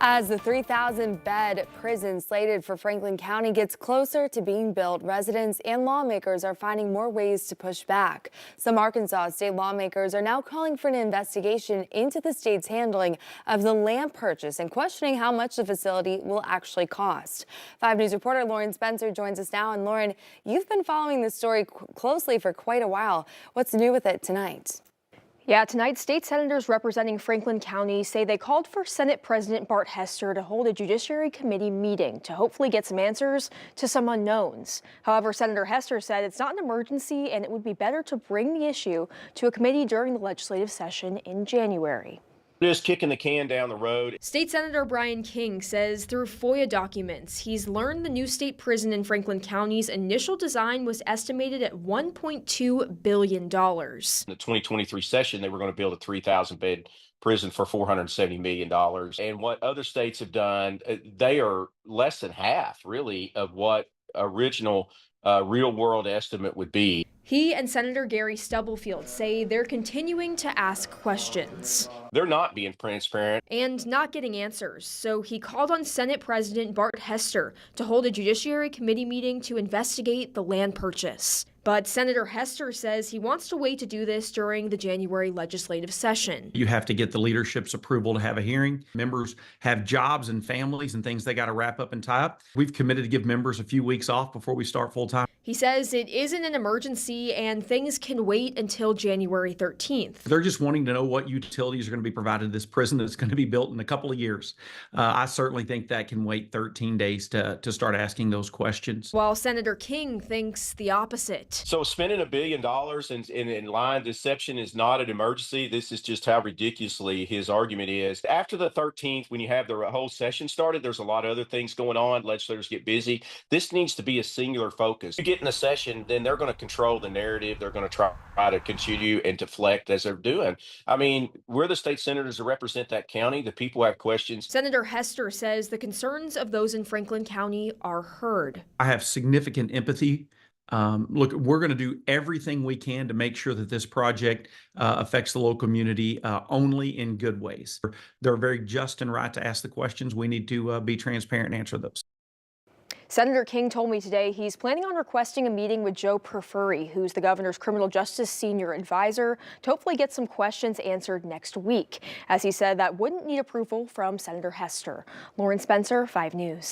As the 3,000-bed prison slated for Franklin County gets closer to being built, residents and lawmakers are finding more ways to push back. Some Arkansas state lawmakers are now calling for an investigation into the state's handling of the land purchase and questioning how much the facility will actually cost. 5 News reporter Lauren Spencer joins us now. And Lauren, you've been following this story closely for quite a while. What's new with it tonight? Yeah, tonight, state senators representing Franklin County say they called for Senate President Bart Hester to hold a Judiciary Committee meeting to hopefully get some answers to some unknowns. However, Senator Hester said it's not an emergency and it would be better to bring the issue to a committee during the legislative session in January. Just kicking the can down the road. State Senator Brian King says through FOIA documents, he's learned the new state prison in Franklin County's initial design was estimated at $1.2 billion. In the 2023 session, they were going to build a 3,000-bed prison for $470 million. And what other states have done, they are less than half, really, of what original real-world estimate would be. He and Senator Gary Stubblefield say they're continuing to ask questions. They're not being transparent and not getting answers. So he called on Senate President Bart Hester to hold a Judiciary Committee meeting to investigate the land purchase. But Senator Hester says he wants to wait to do this during the January legislative session. You have to get the leadership's approval to have a hearing. Members have jobs and families and things they got to wrap up and tie up. We've committed to give members a few weeks off before we start full time. He says it isn't an emergency and things can wait until January 13th. They're just wanting to know what utilities are going to be provided to this prison that's going to be built in a couple of years. I certainly think that can wait 13 days to start asking those questions. While Senator King thinks the opposite. So spending $1 billion in line deception is not an emergency. This is just how ridiculously his argument is. After the 13th, when you have the whole session started, there's a lot of other things going on. Legislators get busy. This needs to be a singular focus. You get in the session, then they're going to control the narrative. They're going to try to continue and deflect as they're doing. I mean, we're the state senators that represent that county. The people have questions. Senator Hester says the concerns of those in Franklin County are heard. I have significant empathy. Look, we're going to do everything we can to make sure that this project affects the local community only in good ways. They're very just and right to ask the questions. We need to be transparent and answer those. Senator King told me today he's planning on requesting a meeting with Joe Porfuri, who's the governor's criminal justice senior advisor, to hopefully get some questions answered next week. As he said, that wouldn't need approval from Senator Hester. Lauren Spencer, 5 News.